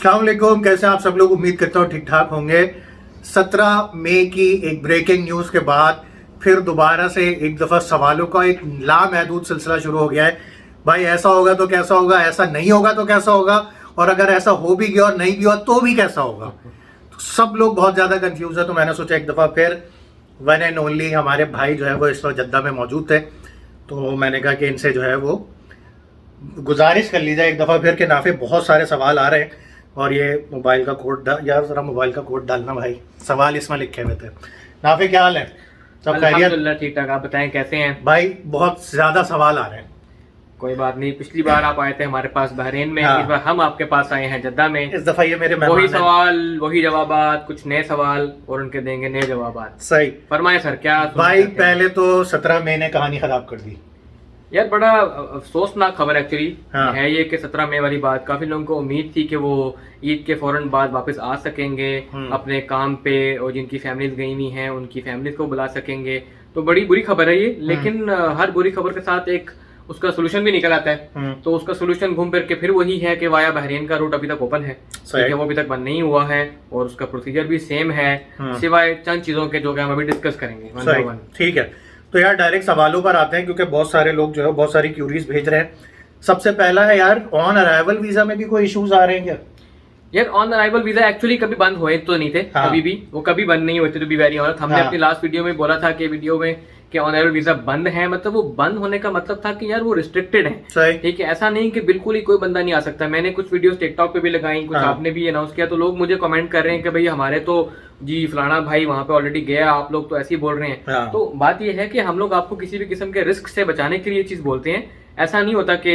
अस्सलाम वालेकुम, कैसे आप सब लोग? उम्मीद करता हूँ ठीक ठाक होंगे। 17 मई की एक ब्रेकिंग न्यूज़ के बाद फिर दोबारा से एक दफ़ा सवालों का एक लामहदूद सिलसिला शुरू हो गया है। भाई ऐसा होगा तो कैसा होगा, ऐसा नहीं होगा तो कैसा होगा, और अगर ऐसा हो भी गया और नहीं भी हुआ तो भी कैसा होगा। तो सब लोग बहुत ज़्यादा कंफ्यूज है। तो मैंने सोचा एक दफ़ा फिर वन एंड ओनली हमारे भाई जो है वो इस वक्त जद्दा में मौजूद थे, तो मैंने कहा कि इनसे जो है वो गुजारिश कर ली जाए एक दफ़ा फिर के। नाफे बहुत सारे सवाल आ रहे हैं और ये मोबाइल का कोड यार ज़रा मोबाइल का कोड डालना भाई, सवाल इसमें लिखे हुए थे। नाफे क्या हाल है? सब खैरियत? अल्हम्दुलिल्लाह ठीक ठाक। आप बताएं कैसे हैं? भाई बहुत ज़्यादा सवाल आ रहे हैं। कोई बात नहीं, पिछली बार आप आए थे हमारे पास बहरीन में, हाँ। इस बार हम आपके पास आए हैं जद्दा में। इस दफ़ा ये मेरे वही मेहमान हैं। सवाल वही जवाबात, कुछ नए सवाल और उनके देंगे नए जवाबात। सही फरमाए सर, क्या सुनना भाई। चाहते हैं? पहले तो 17 मई ने कहानी खराब कर दी यार बड़ा अफसोसनाक खबर एक्चुअली हाँ। है ये कि 17 मई वाली बात, काफी लोगों को उम्मीद थी कि वो ईद के फौरन बाद वापस आ सकेंगे अपने काम पे, और जिनकी फैमिलीज गई हुई हैं उनकी फैमिलीज को बुला सकेंगे। तो बड़ी बुरी खबर है ये, लेकिन हर बुरी खबर के साथ एक उसका सोल्यूशन भी निकल आता है। तो उसका सोल्यूशन घूम फिर के फिर वही है कि वाया बहरीन का रूट अभी तक ओपन है, लेकिन वो अभी तक बंद नहीं हुआ है और उसका प्रोसीजर भी सेम है, सिवाय चंद चीजों के जो कि हम अभी डिस्कस करेंगे वन बाय वन। ठीक है, तो यार डायरेक्ट सवालों पर आते हैं क्योंकि बहुत सारे लोग जो है बहुत सारी क्यूरीज भेज रहे हैं। सबसे पहला है यार, ऑन अराइवल वीजा में भी कोई इश्यूज आ रहे हैं क्या? यार ऑन अराइवल वीजा एक्चुअली कभी बंद हुए तो नहीं थे। हाँ। कभी भी वो कभी बंद नहीं हुए थे, टू बी वेरी ऑनेस्ट। हमने हाँ। अपनी लास्ट वीडियो में बोला था कि वीडियो में कि ऑन अराइवल वीजा बंद है, मतलब वो बंद होने का मतलब था कि यार वो रिस्ट्रिक्टेड है। सही। ठीक है, ऐसा नहीं कि बिल्कुल ही कोई बंदा नहीं आ सकता। मैंने कुछ वीडियोस टिकटॉक पे भी लगाई, कुछ हाँ। आपने भी अनाउंस किया, तो लोग मुझे कमेंट कर रहे हैं कि भाई हमारे तो जी फलाना भाई वहां पे ऑलरेडी गया, आप लोग तो ऐसे ही बोल रहे हैं। हाँ। तो बात यह है कि हम लोग आपको किसी भी किस्म के रिस्क से बचाने के लिए ये चीज बोलते हैं। ऐसा नहीं होता कि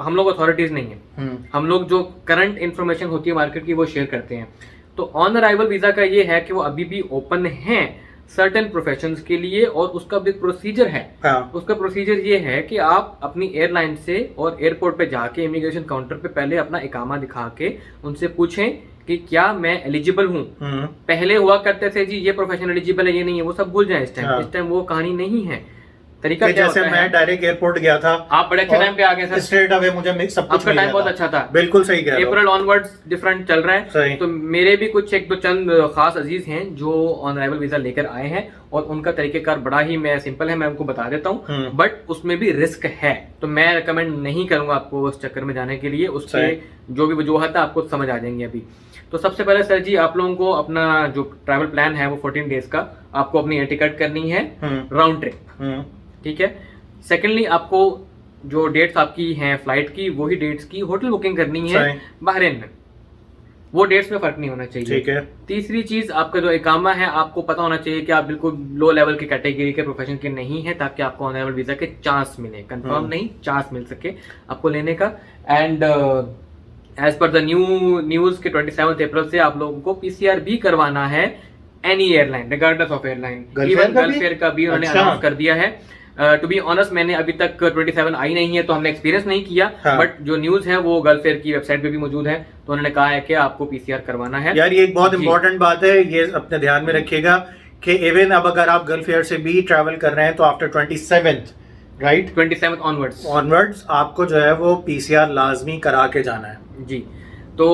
हम लोग अथॉरिटीज नहीं है, हम लोग जो करंट इन्फॉर्मेशन होती है मार्केट की वो शेयर करते हैं। तो ऑन अराइवल वीजा का ये है कि वो अभी भी ओपन है सर्टेन प्रोफेशंस के लिए, और उसका भी प्रोसीजर है। हाँ। उसका प्रोसीजर ये है कि आप अपनी एयरलाइन से और एयरपोर्ट पे जाके इमिग्रेशन काउंटर पे पहले अपना इकामा दिखा के उनसे पूछें कि क्या मैं एलिजिबल हूँ। पहले हुआ करते थे जी ये प्रोफेशन एलिजिबल है, ये नहीं है, वो सब भूल जाए इस टाइम। हाँ। इस टाइम वो कहानी नहीं है। तरीका कि क्या जैसे होता मैं है? डायरेक्ट एयरपोर्ट गया था, आप बड़े अच्छे टाइम पे आ गए सर, स्ट्रेट अवे मुझे सब कुछ आपका मिल टाइम गया बहुत था। अच्छा था। बिल्कुल सही कह रहे हो। अप्रैल ऑनवर्ड्स डिफरेंट चल रहा सही। है। तो मेरे भी कुछ एक दो चंद खास अजीज हैं जो ऑन अराइवल वीजा लेकर आए हैं, और उनका तरीकेकार बड़ा ही मैं सिंपल है, मैं उनको बता देता हूँ, बट उसमें भी रिस्क है। तो मैं रिकमेंड नहीं करूंगा आपको उस चक्कर में जाने के लिए। उसके जो भी वजूहत है आपको समझ आ जाएंगे अभी। तो सबसे पहले सर जी, आप लोगों को अपना जो ट्रैवल प्लान है वो 14 डेज का आपको अपनी एयर टिकट करनी है राउंड ट्रिप। ठीक है। सेकेंडली आपको जो डेट्स आपकी हैं फ्लाइट की, वही डेट्स की होटल बुकिंग करनी है बहरीन में। वो डेट्स में फर्क नहीं होना चाहिए। ठीक है। तीसरी चीज, आपका जो इकामा है आपको पता होना चाहिए कि आप बिल्कुल लो लेवल की कैटेगरी के प्रोफेशन के नहीं है, ताकि आपको ऑन अराइवल वीजा के चांस मिले, कंफर्म नहीं चांस मिल सके आपको लेने का। And as per the news के 27 अप्रैल से आप लोगों को पीसीआर भी करवाना है any airline regardless of airline. Even Gulf Air का भी उन्होंने अनाउंस कर दिया है। टू बी ऑनेस्ट मैंने अभी तक 27 आई नहीं है तो हमने एक्सपीरियंस नहीं किया, बट जो न्यूज है वो गल्फेयर की वेबसाइट पे भी मौजूद है। तो उन्होंने कहा है कि आपको पीसीआर करवाना है। यार ये एक बहुत इंपॉर्टेंट बात है, ये अपने ध्यान में रखिएगा कि इवन अब अगर आप गल्फ एयर से भी ट्रैवल कर रहे हैं तो आफ्टर 27 राइट 27 ऑनवर्ड्स आपको जो है वो पीसीआर लाजमी करा के जाना है जी। तो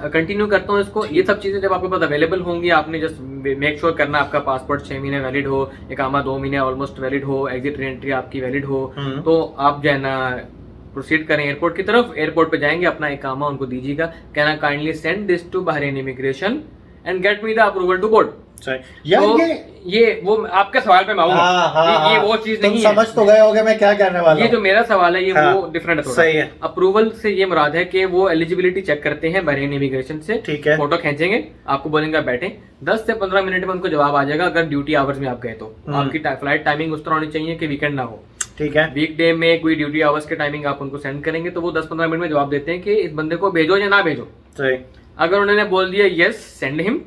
कंटिन्यू करता हूँ इसको। ये सब चीजें जब आपके पास अवेलेबल होंगी, आपने जस्ट मेक श्योर करना आपका पासपोर्ट 6 महीने वैलिड हो, इकामा 2 महीने ऑलमोस्ट वैलिड हो, एग्जिट एंट्री आपकी वैलिड हो, तो आप जो है ना प्रोसीड करें एयरपोर्ट की तरफ। एयरपोर्ट पे जाएंगे, अपना इकामा उनको दीजिएगा, कहना kindly send this to Bahrain immigration and get me the approval to board. यार तो ये वो आपके सवाल पे मैं आऊंगा। ये वो चीज नहीं है। समझ तो गए होगे मैं क्या कहने वाला ये जो मेरा सवाल है ये वो डिफरेंट है। सही है। अप्रूवल से ये मुराद है कि वो एलिजिबिलिटी चेक करते हैं बहरीन इमिग्रेशन से। ठीक है। फोटो खींचेंगे, आपको बोलेंगे बैठे, 10 से 15 मिनट में उनको जवाब आ जाएगा। अगर ड्यूटी आवर्स में आप गए तो आपकी फ्लाइट टाइमिंग उस तरह होनी चाहिए कि वीकेंड ना हो। ठीक है। वीकडे में कोई ड्यूटी आवर्स के टाइमिंग आप उनको सेंड करेंगे तो वो 10-15 मिनट में जवाब देते हैं कि इस बंदे को भेजो या ना भेजो। सही। अगर उन्होंने बोल दिया यस सेंड हिम,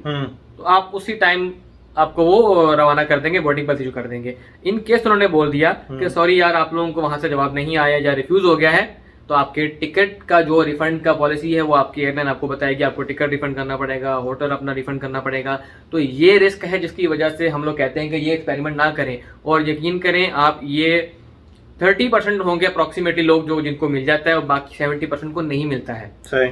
तो आप उसी टाइम आपको वो रवाना कर देंगे, बोर्डिंग पास इशू कर देंगे। इन केस उन्होंने बोल दिया कि सॉरी यार आप लोगों को वहां से जवाब नहीं आया या रिफ्यूज हो गया है, तो आपके टिकट का जो रिफंड का पॉलिसी है वो आपकी एयरलाइन आपको बताएगी, आपको टिकट रिफंड करना पड़ेगा, होटल अपना रिफंड करना पड़ेगा। तो ये रिस्क है जिसकी वजह से हम लोग कहते हैं कि ये एक्सपेरिमेंट ना करें। और यकीन करें आप, ये 30% होंगे अप्रोक्सीमेटली लोग जो जिनको मिल जाता है और बाकी 70% को नहीं मिलता है। सही।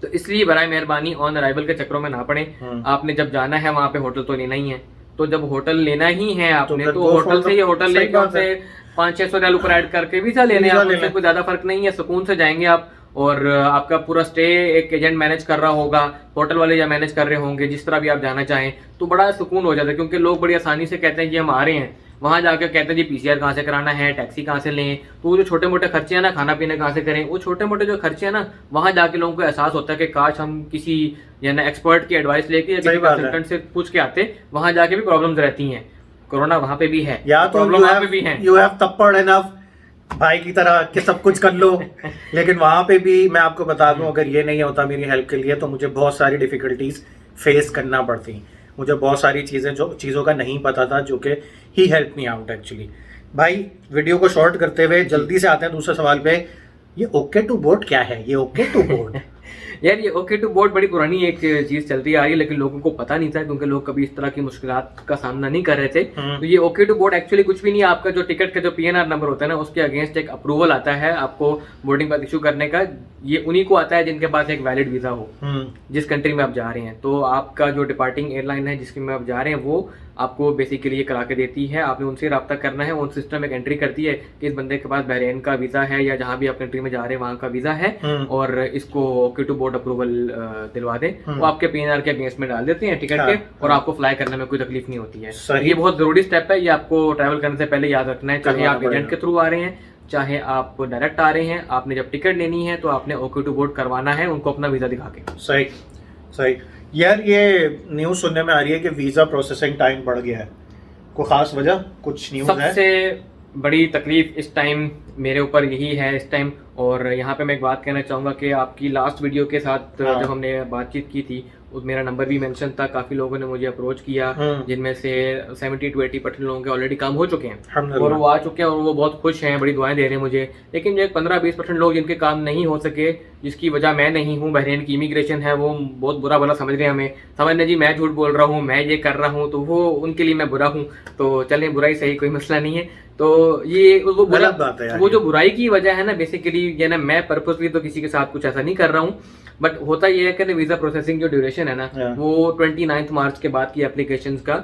तो इसलिए बराए मेहरबानी ऑन अराइवल के चक्करों में ना पड़े। आपने जब जाना है वहां पे होटल तो लेना ही है, तो जब होटल लेना ही है आपने तो होटल से ये होटल लेके उनसे 500-600 रियाल ऊपर ऐड करके वीजा ले लें, उससे कोई ज्यादा फर्क नहीं है, सुकून से जाएंगे आप। और आपका पूरा स्टे एक एजेंट मैनेज कर रहा होगा, होटल वाले या मैनेज कर रहे होंगे, जिस तरह भी आप जाना चाहें, तो बड़ा सुकून हो जाता है। क्योंकि लोग बड़ी आसानी से कहते हैं कि हम आ रहे हैं, वहां जाकर कहते हैं जी पीसीआर कहाँ से कराना है, टैक्सी कहाँ से लें, तो वो जो छोटे मोटे खर्चे हैं ना, खाना पीने कहाँ से करें, वो छोटे मोटे जो खर्चे हैं ना, वहां जाके लोगों को एहसास होता है कि काश हम किसी यानी एक्सपर्ट की एडवाइस लेके या किसी कंसल्टेंट से पूछ के आते। वहां जाके भी प्रॉब्लम्स रहती हैं, कोरोना वहां पे भी है, या तो प्रॉब्लम वहां पे भी है। यू हैव तप्पड़ एनफ भाई की तरह कि सब कुछ कर लो, लेकिन वहां पे भी मैं आपको बता दूं, अगर ये नहीं होता मेरी हेल्प के लिए तो मुझे बहुत सारी डिफिकल्टीज फेस करना पड़ती। मुझे बहुत सारी चीज़ों का नहीं पता था, जो कि ही हेल्प मी आउट एक्चुअली। भाई वीडियो को शॉर्ट करते हुए जल्दी से आते हैं दूसरे सवाल पे। ये ओके टू बोर्ड क्या है? ये ओके टू बोर्ड यार ये ओके टू बोर्ड बड़ी पुरानी एक चीज चलती आ रही है, लेकिन लोगों को पता नहीं था क्योंकि लोग कभी इस तरह की मुश्किलात का सामना नहीं कर रहे थे। तो ये ओके टू बोर्ड एक्चुअली कुछ भी नहीं है, आपका जो टिकट का जो पीएनआर नंबर होता है ना, उसके अगेंस्ट एक अप्रूवल आता है आपको बोर्डिंग पास इशू करने का। ये उन्हीं को आता है जिनके पास एक वैलिड वीजा हो जिस कंट्री में आप जा रहे हैं। तो आपका जो डिपार्टिंग एयरलाइन है जिसके में आप जा रहे हैं वो आपको बेसिकली ये करा के देती है। आपने उनसे रब्ता करना है, उन सिस्टम एक एंट्री करती है कि इस बंदे के पास बहरीन का वीजा है या जहां भी आप कंट्री में जा रहे हैं वहां का वीजा है, और इसको ओके टू बोर्ड अप्रूवल दिलवा दें। वो आपके पीएनआर के अगेंस्ट में डाल देते हैं टिकट के, और आपको फ्लाई करने में कोई तकलीफ नहीं होती है। ये बहुत जरूरी स्टेप है, ये आपको ट्रैवल करने से पहले याद रखना है। चाहे आप एजेंट के थ्रू आ रहे हैं, चाहे आप डायरेक्ट आ रहे हैं, आपने जब टिकट लेनी है तो आपने ओके टू बोर्ड करवाना है उनको अपना वीजा दिखा के। सही सही। यार ये न्यूज़ सुनने में आ रही है कि वीज़ा प्रोसेसिंग टाइम बढ़ गया है, कोई खास वजह? कुछ न्यूज़ है? सबसे बड़ी तकलीफ इस टाइम मेरे ऊपर यही है इस टाइम। और यहाँ पे मैं एक बात कहना चाहूँगा कि आपकी लास्ट वीडियो के साथ जब हमने बातचीत की थी, मेरा नंबर भी मेंशन था, काफी लोगों ने मुझे अप्रोच किया, जिनमें से 70 to 80% लोगों के ऑलरेडी काम हो चुके हैं और वो आ चुके हैं और वो बहुत खुश हैं, बड़ी दुआएं दे रहे हैं मुझे। लेकिन जो 15-20% लोग जिनके काम नहीं हो सके, जिसकी वजह मैं नहीं हूँ, बहरीन की इमिग्रेशन है, वो बहुत बुरा भला समझ रहे हैं हमें, समझने जी मैं झूठ बोल रहा हूँ, मैं ये कर रहा हूँ, तो वो उनके लिए मैं बुरा हूँ। तो चलें, बुराई सही, कोई मसला नहीं है। तो ये वो बुरा बात है, वो जो बुराई की वजह है ना बेसिकली ये ना, मैं पर्पसली तो किसी के साथ कुछ ऐसा नहीं कर रहा हूँ, बट होता ये है कि वीजा प्रोसेसिंग जो ड्यूरेशन है ना वो 29 मार्च के बाद की एप्लीकेशंस का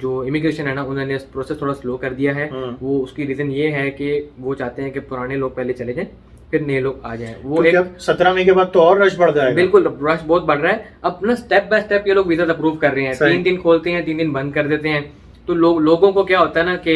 जो इमिग्रेशन है ना उन्होंने प्रोसेस थोड़ा स्लो कर दिया है। वो उसकी रीजन ये है कि वो चाहते हैं कि पुराने लोग पहले चले जाएं फिर नए लोग आ जाएं। वो तो एक 17 मई के बाद तो और रश बढ़ जाएगा। बिल्कुल, रश बहुत बढ़ रहा है। अपना स्टेप बाय स्टेप ये लोग वीजा अप्रूव कर रहे हैं, 3 दिन खोलते हैं, 3 दिन बंद कर देते हैं। तो लोगों को क्या होता है ना कि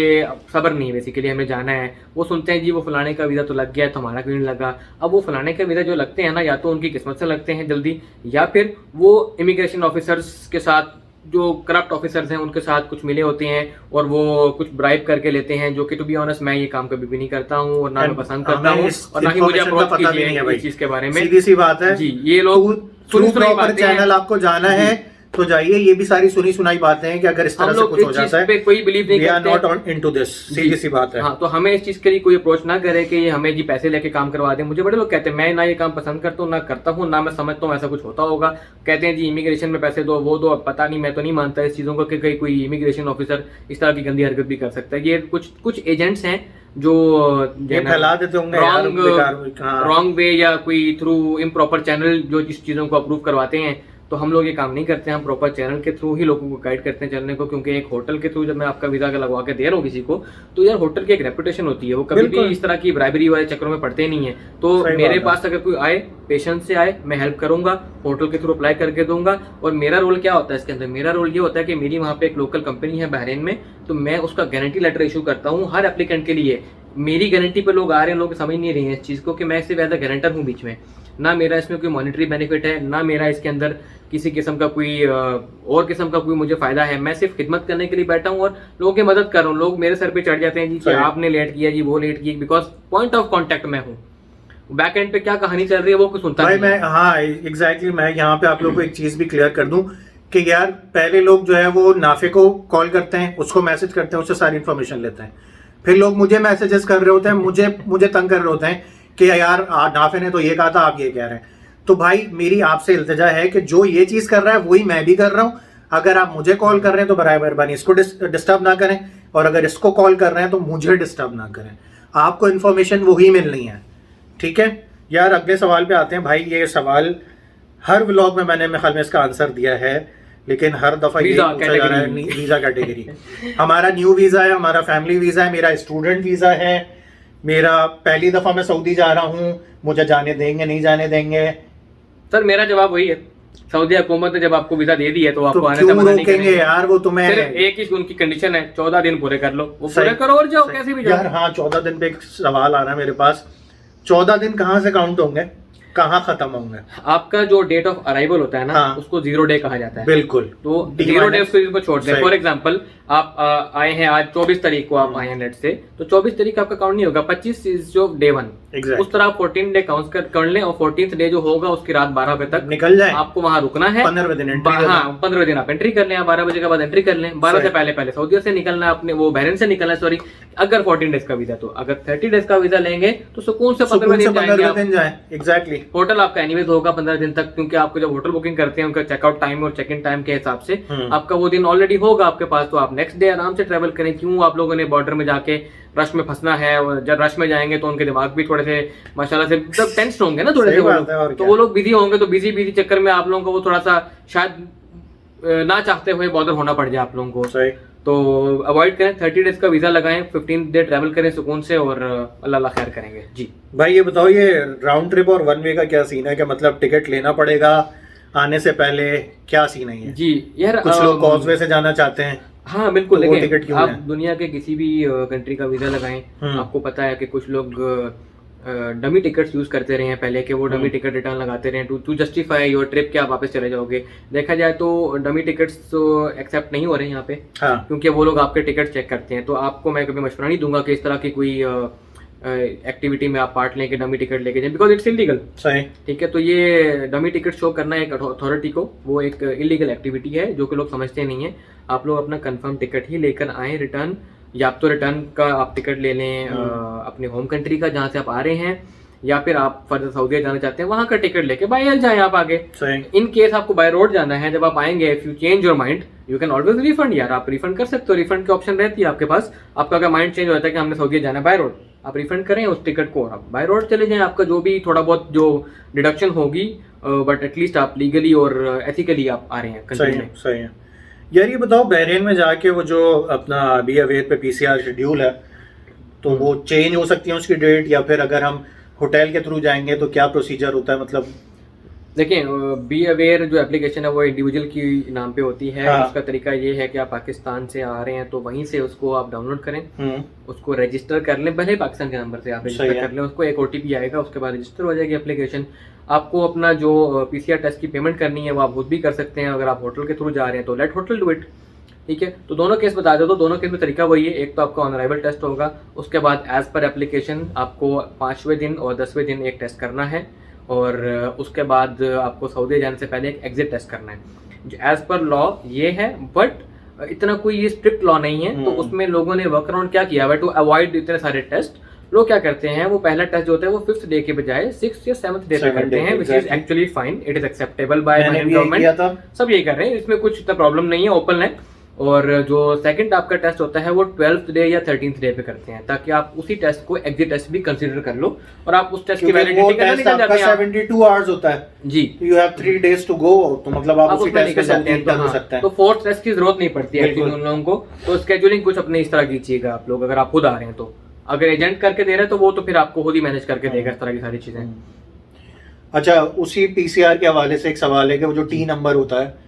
सब्र नहीं, बेसिकली हमें जाना है, वो सुनते हैं जी वो फलाने का वीज़ा तो लग गया है तो हमारा क्यों नहीं लगा। अब वो फलाने का वीज़ा जो लगते हैं ना, या तो उनकी किस्मत से लगते हैं जल्दी, या फिर वो इमिग्रेशन ऑफिसर्स के साथ, जो करप्ट ऑफिसर्स हैं उनके साथ कुछ मिले होते हैं और वो कुछ ब्राइब करके लेते हैं, जो कि टू बी ऑनेस्ट मैं ये काम कभी भी नहीं करता हूँ और ना मैं पसंद करता हूँ और ना ही मुझे अप्रोच कीजिए इस चीज के बारे में। सीधी सी बात है जी, ये लोग चैनल आपको जाना है तो जाइए। ये भी सारी सुनी सुनाई बातें हैं कि अगर इस तरह से कुछ हो जाता है पे कोई बिलीव नहीं करते, नॉट ऑन इनटू दिस, सीधी सी बात है। हाँ, तो हमें इस चीज के लिए कोई अप्रोच ना करे कि ये हमें जी पैसे लेके काम करवा दें। मुझे बड़े लोग कहते हैं, मैं ना ये काम पसंद करता हूँ, ना करता हूँ, ना मैं समझता हूँ ऐसा कुछ होता होगा। कहते हैं जी इमिग्रेशन में पैसे दो, वो दो, पता नहीं, मैं तो नहीं मानता इस चीजों को कि कोई इमिग्रेशन ऑफिसर इस तरह की गंदी हरकत भी कर सकता है। ये कुछ एजेंट्स हैं जो फैला देते होंगे रॉन्ग वे या कोई थ्रू इम्प्रॉपर चैनल जो इस चीजों को अप्रूव करवाते हैं। तो हम लोग ये काम नहीं करते हैं, हम प्रॉपर चैनल के थ्रू ही लोगों को गाइड करते हैं चलने को। क्योंकि एक होटल के थ्रू जब मैं आपका वीजा लगवा के दे रहा हूँ किसी को, तो यार होटल की एक रेपुटेशन होती है, वो कभी भी इस तरह की ब्राइबरी वाले चक्करों में पड़ते नहीं है। तो मेरे पास अगर कोई आए, पेशेंस से आए, मैं हेल्प करूंगा, होटल के थ्रू अप्लाई करके दूंगा। और मेरा रोल क्या होता है इसके अंदर? मेरा रोल ये होता है कि मेरी वहाँ पे एक लोकल कंपनी है बहरीन में, तो मैं उसका गारंटी लेटर इशू करता हूँ हर एप्लीकेंट के लिए। मेरी गारंटी पे लोग आ रहे हैं, लोग समझ नहीं रहे हैं इस चीज़ को कि मैं सिर्फ एज अ गारंटर हूँ बीच में। ना मेरा इसमें कोई मॉनेटरी बेनिफिट है, ना मेरा इसके अंदर किसी किस्म का कोई और किस्म का कोई मुझे फायदा है। मैं सिर्फ खिदमत करने के लिए बैठा हूँ और लोगों की मदद कर रहा हूँ। लोग मेरे सर पे चढ़ जाते हैं जी कि आपने लेट किया, जी वो लेट किया, बिकॉज पॉइंट ऑफ कॉन्टेक्ट मैं हूँ। बैक एंड पे क्या कहानी चल रही है वो कुछ सुनता भाई मैं, हाँ एग्जैक्टली, मैं यहाँ पे आप लोगों को एक चीज भी क्लियर कर दूं कि यार पहले लोग जो है वो नाफे को कॉल करते हैं, उसको मैसेज करते हैं, उससे सारी इन्फॉर्मेशन लेते हैं। फिर लोग मुझे मैसेजेस कर रहे होते हैं, मुझे तंग कर रहे होते हैं कि यार नाफे ने तो ये कहा था, आप ये कह रहे हैं। तो भाई मेरी आपसे इल्तिजा है कि जो ये चीज कर रहा है वही मैं भी कर रहा हूँ। अगर आप मुझे कॉल कर रहे हैं तो बराए मेहरबानी इसको डिस्टर्ब ना करें, और अगर इसको कॉल कर रहे हैं तो मुझे डिस्टर्ब ना करें। आपको इन्फॉर्मेशन वही मिलनी है, ठीक है? यार अगले सवाल पे आते हैं भाई। ये सवाल हर व्लॉग में मैंने मेरे ख्याल में इसका आंसर दिया है, लेकिन हर दफा ये वीजा पूछा जा रहा है वीजा कैटेगरी। हमारा न्यू वीजा है, हमारा फैमिली वीजा है, मेरा स्टूडेंट वीजा है, मेरा पहली दफा मैं सऊदी जा रहा हूँ, मुझे जाने देंगे नहीं जाने देंगे? सर मेरा जवाब वही है, सऊदी हुकूमत ने जब आपको वीजा दे दी है तो आपको तो आने से क्यों मना नहीं रोकेंगे करेंगे। यार? वो तुम्हें सिर्फ एक ही उनकी कंडीशन है, 14 दिन पूरे कर लो, वो सही- पूरे करो और जाओ, सही। कैसे भी यार जाओ। हाँ, 14 दिन पे एक सवाल आ रहा है मेरे पास। 14 दिन कहाँ से काउंट होंगे, कहाँ खत्म होंगे? आपका जो डेट ऑफ अराइवल होता है ना, हाँ। उसको 0 डे कहा जाता है। बिल्कुल। तो D 0 डे minus- उसको छोड़ दें। सही। फॉर एग्जाम्पल आप आए हैं आज 24 तारीख को, आप आए हैं नेट से, तो 24 तारीख आपका काउंट नहीं होगा, 25 इज जो डे 1। Exactly. उस तरह आप 14 डे काउंट कर लें, और 14th डे जो होगा उसकी रात 12 बजे तक निकल जाए, आपको वहां रुकना है। 15वें दिन एंट्री हाँ, 15वें दिन आप एंट्री कर लें, 12 बजे के बाद एंट्री कर लें। 12 से सही। पहले सऊदी से निकलना है, अपने वो बहरीन से निकलना है, सॉरी, अगर 14 डेज का वीजा। तो अगर 30 डेज का वीजा लेंगे तो सुकून से 15वें दिन जाएंगे आप। दिन जाए। एग्जैक्टली। होटल आपका एनीवेज होगा 15 दिन तक, क्योंकि आपको जब होटल बुकिंग करते हैं उनका चेकआउट टाइम और चेक इन टाइम के हिसाब से आपका वो दिन ऑलरेडी होगा आपके पास, तो आप नेक्स्ट डे आराम से ट्रेवल करें। क्यों आप लोगों ने बॉर्डर में जाके रश में फंसना है? और जब रश में जाएंगे तो उनके दिमाग भी थोड़े से माशाल्लाह से मतलब टेंशन होंगे ना थोड़े से वो बात है, और लोग, तो क्या। वो लोग बिजी होंगे, तो बिजी चक्कर में आप लोगों को वो थोड़ा सा शायद ना चाहते हुए बॉर्डर होना पड़ जाए आप लोगों को। सही। तो अवॉइड करें, 30 डेज का वीजा लगाएं, 15 डे ट्रैवल करें सुकून से, और अल्लाह खैर करेंगे जी। भाई ये बताओ, ये राउंड ट्रिप और वन वे का क्या सीन है? क्या मतलब टिकट लेना पड़ेगा आने से पहले, क्या सीन है ये? जी यार, कुछ लोग कॉजवे से जाना चाहते हैं। हाँ बिल्कुल, तो वो लेकिन टिकट क्यों आप लें? दुनिया के किसी भी कंट्री का वीजा लगाएं, आपको पता है कि कुछ लोग डमी टिकट्स यूज करते रहे हैं पहले, कि वो डमी टिकट रिटर्न लगाते रहे टू जस्टिफाई योर ट्रिप कि आप वापस चले जाओगे। देखा जाए तो डमी टिकट्स तो एक्सेप्ट नहीं हो रहे हैं यहाँ पे, हाँ। क्योंकि वो लोग आपके टिकट चेक करते हैं। तो आपको मैं कभी मशवरा नहीं दूंगा कि इस तरह की कोई एक्टिविटी में आप पार्ट लें कि डमी टिकट लेके जाएं, बिकॉज इट्स इलीगल। सही। ठीक है, तो ये डमी टिकट शो करना एक अथॉरिटी को, वो एक इलीगल एक्टिविटी है जो कि लोग समझते नहीं है। आप लोग अपना कंफर्म टिकट ही लेकर आए रिटर्न, या तो रिटर्न का आप टिकट ले लें अपने होम कंट्री का जहाँ से आप आ रहे हैं, या फिर आप फर्दर सऊदी जाना चाहते हैं वहाँ का टिकट लेके बाय एयर जाएं आप आगे। सही। इन केस आपको बाय रोड जाना है, जब आप आएंगे, if you change your mind you can always refund. यार आप रिफंड कर सकते हो, रिफंड की ऑप्शन रहती है आपके पास। आपका अगर माइंड चेंज हो जाता है कि हमने सऊदी जाना है बाय रोड, आप रिफंड करें उस टिकट को और आप बाय रोड चले जाएं। आपका जो भी थोड़ा बहुत जो डिडक्शन होगी, बट एटलीस्ट आप लीगली और एथिकली आप आ रहे हैं कंट्री सही में। है। सही है। यार ये बताओ, बहरीन में जाके वो जो अपना अभी अवेयर पे पीसीआर शेड्यूल है, तो वो चेंज हो सकती है उसकी डेट, या फिर अगर हम होटल के थ्रू जाएंगे तो क्या प्रोसीजर होता है? मतलब देखिए, बी अवेयर जो एप्लीकेशन है वो इंडिविजुअल की नाम पे होती है। हाँ। उसका तरीका ये है कि आप पाकिस्तान से आ रहे हैं तो वहीं से उसको आप डाउनलोड करें, उसको रजिस्टर कर लें, भले पाकिस्तान के नंबर से आप सही रजिस्टर है। कर लें, उसको एक ओटीपी आएगा, उसके बाद रजिस्टर हो जाएगी एप्लीकेशन। आपको अपना जो पीसीआर टेस्ट की पेमेंट करनी है वो आप खुद भी कर सकते हैं। अगर आप होटल के थ्रू जा रहे हैं तो लेट होटल डू इट। ठीक है, तो दोनों केस बता दो, तो दोनों केस में तरीका वही है। एक तो आपका ऑन अराइवल टेस्ट होगा, उसके बाद एज पर एप्लीकेशन आपको 5वें दिन और 10वें दिन एक टेस्ट करना है, और उसके बाद आपको सऊदी जाने से पहले एक एग्जिट टेस्ट करना है। एज पर लॉ ये है, बट इतना कोई ये स्ट्रिक्ट लॉ नहीं है। तो उसमें लोगों ने वर्क अराउंड क्या किया है टू अवॉइड इतने सारे टेस्ट, लोग क्या करते हैं, वो पहला टेस्ट जो होता है वो 5th डे के बजाय 6th या 7th डे पे करते हैं, which is actually fine, it is acceptable by government. सब ये कर रहे हैं, इसमें कुछ इतना प्रॉब्लम नहीं है, ओपन है। और जो सेकंड आपका टेस्ट होता है वो 12th डे या 13th डे पे करते हैं, ताकि आप उसी टेस्ट को एग्जिट टेस्ट भी कंसीडर कर लो, और आप उस टेस्ट की वैलिडिटी का निकल जाते हैं। 72 आवर्स होता है जी, you have 3 days to go, तो मतलब आप उसी उसमें टेस्ट पे निकल जाते हैं। इंटर हो सकते हैं। तो फोर्थ टेस्ट की जरूरत नहीं पड़ती है बिल्कुल। एक्चुअली उन लोगों को। तो स्केड्यूलिंग कुछ अपने इस तरह कीजिएगा आप लोग, अगर आप खुद आ रहे हैं तो। अगर एजेंट करके दे रहे हैं तो वो तो फिर आपको खुद ही मैनेज करके देगा इस तरह की सारी चीजें। अच्छा, उसी पीसीआर के हवाले से एक सवाल है कि वो जो टी नंबर होता है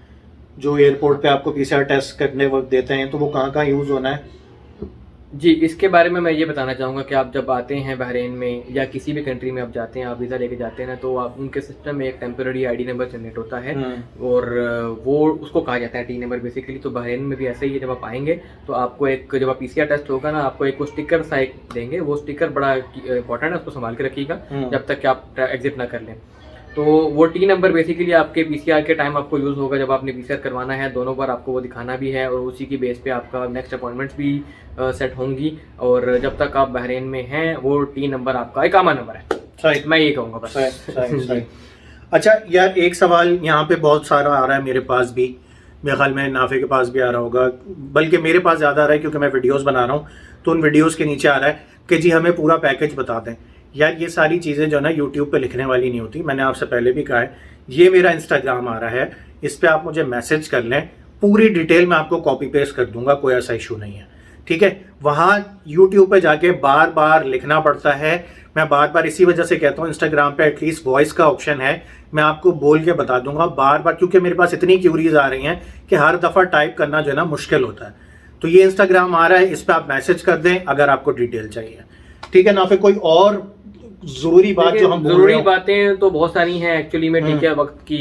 जो एयरपोर्ट पे आपको पीसीआर टेस्ट करने वक्त देते हैं, तो वो कहाँ कहाँ यूज होना है? जी, इसके बारे में मैं ये बताना चाहूँगा कि आप जब आते हैं बहरीन में या किसी भी कंट्री में आप जाते हैं, आप वीज़ा लेके जाते हैं ना, तो आप उनके सिस्टम में एक टेम्पररी आईडी नंबर जनरेट होता है, और वो उसको कहा जाता है टी नंबर बेसिकली। तो बहरीन में भी ऐसा ही है, जब आप आएंगे तो आपको एक, जब आप पीसीआर टेस्ट होगा ना, आपको एक स्टिकर सा एक देंगे। वो स्टिकर बड़ा इंपॉर्टेंट है, उसको संभाल के रखिएगा जब तक कि आप एग्जिट ना कर लें। तो वो टी नंबर बेसिकली आपके पीसीआर के टाइम आपको यूज़ होगा, जब आपने पीसीआर करवाना है, दोनों बार आपको वो दिखाना भी है, और उसी की बेस पे आपका नेक्स्ट अपॉइंटमेंट्स भी सेट होंगी। और जब तक आप बहरीन में हैं वो टी नंबर आपका इकामा नंबर है। सही। मैं ये कहूँगा बस। सही। अच्छा यार, एक सवाल यहाँ पे बहुत सारा आ रहा है, मेरे पास भी, मेरे ख्याल में नाफे के पास भी आ रहा होगा, बल्कि मेरे पास ज़्यादा आ रहा है क्योंकि मैं वीडियोस बना रहा हूँ, तो उन वीडियोस के नीचे आ रहा है कि जी हमें पूरा पैकेज बता दें। यार ये सारी चीज़ें जो है ना यूट्यूब पे लिखने वाली नहीं होती। मैंने आपसे पहले भी कहा है, ये मेरा इंस्टाग्राम आ रहा है, इस पर आप मुझे मैसेज कर लें, पूरी डिटेल मैं आपको कॉपी पेस्ट कर दूंगा, कोई ऐसा इशू नहीं है, ठीक है। वहाँ यूट्यूब पे जाके बार बार लिखना पड़ता है। मैं बार बार इसी वजह से कहता हूँ इंस्टाग्राम पे एटलीस्ट वॉइस का ऑप्शन है, मैं आपको बोल के बता दूंगा बार बार, क्योंकि मेरे पास इतनी क्यूरीज आ रही हैं कि हर दफ़ा टाइप करना जो है ना मुश्किल होता है। तो ये इंस्टाग्राम आ रहा है, इस पर आप मैसेज कर दें अगर आपको डिटेल चाहिए, ठीक है ना। फिर कोई और जरूरी बात जो हम जरूरी बातें तो बहुत सारी हैं एक्चुअली में, ठीक है। वक्त की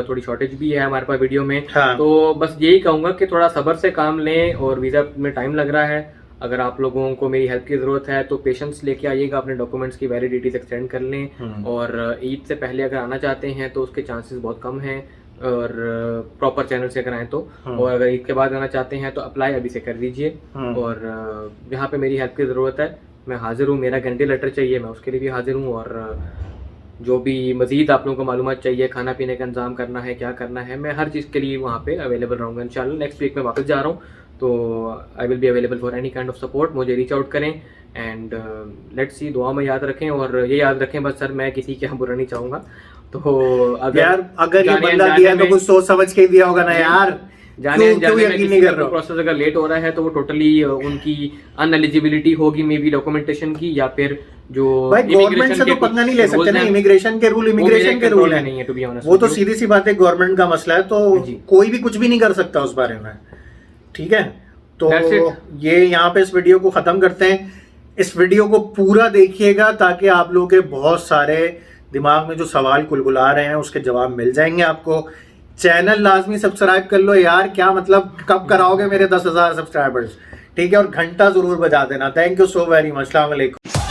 थोड़ी शॉर्टेज भी है हमारे पास वीडियो में, हाँ। तो बस यही कहूंगा कि थोड़ा सब्र से काम लें, और वीजा में टाइम लग रहा है। अगर आप लोगों को मेरी हेल्प की जरूरत है तो पेशेंस लेके आइएगा, अपने डॉक्यूमेंट्स की वैलिडिटीज एक्सटेंड कर लें। और ईद से पहले अगर आना चाहते हैं तो उसके चांसेस बहुत कम हैं, और प्रॉपर चैनल से कराएं तो। और अगर ईद के बाद आना चाहते हैं तो अप्लाई अभी से कर दीजिए। और यहाँ पे मेरी हेल्प की ज़रूरत है, मैं हाजिर हूँ। मेरा गारंटी लेटर चाहिए, मैं उसके लिए भी हाजिर हूँ। और जो भी मज़ीद आप लोगों को मालूमात चाहिए, खाना पीने का इंतजाम करना है, क्या करना है, मैं हर चीज़ के लिए वहाँ पे अवेलेबल रहूँगा इंशाल्लाह। नेक्स्ट वीक में वापस जा रहा हूँ, तो I will be available for any kind of support. मुझे रीच आउट करें एंड लेट्स सी, दुआ में याद रखें। और ये याद रखें बस सर, मैं किसी के यहाँ बुरा नहीं चाहूँगा। तो अगर ये बंदा दिया तो कुछ सोच समझ के दिया होगा ना यार। प्रोसेस अगर लेट हो रहा है तो वो टोटली उनकी अनएलिजिबिलिटी होगी, मे बी डॉक्यूमेंटेशन की, या फिर जो गवर्नमेंट से तो पंगा नहीं ले सकते ना, इमिग्रेशन के रूल है, नहीं है टू बी ऑनेस्ट। वो तो सीधी सी बात है, गवर्नमेंट का मसला है, तो कोई भी कुछ भी नहीं कर सकता उस बारे में, ठीक है। तो ये यहाँ पे इस वीडियो को खत्म करते हैं। इस वीडियो को पूरा देखिएगा ताकि आप लोगों के बहुत सारे दिमाग में जो सवाल कुलबुला रहे हैं उसके जवाब मिल जाएंगे आपको। चैनल लाजमी सब्सक्राइब कर लो यार, क्या मतलब कब कराओगे मेरे 10,000 सब्सक्राइबर्स, ठीक है। और घंटा जरूर बजा देना। Thank you so very much. अस्सलाम वालेकुम।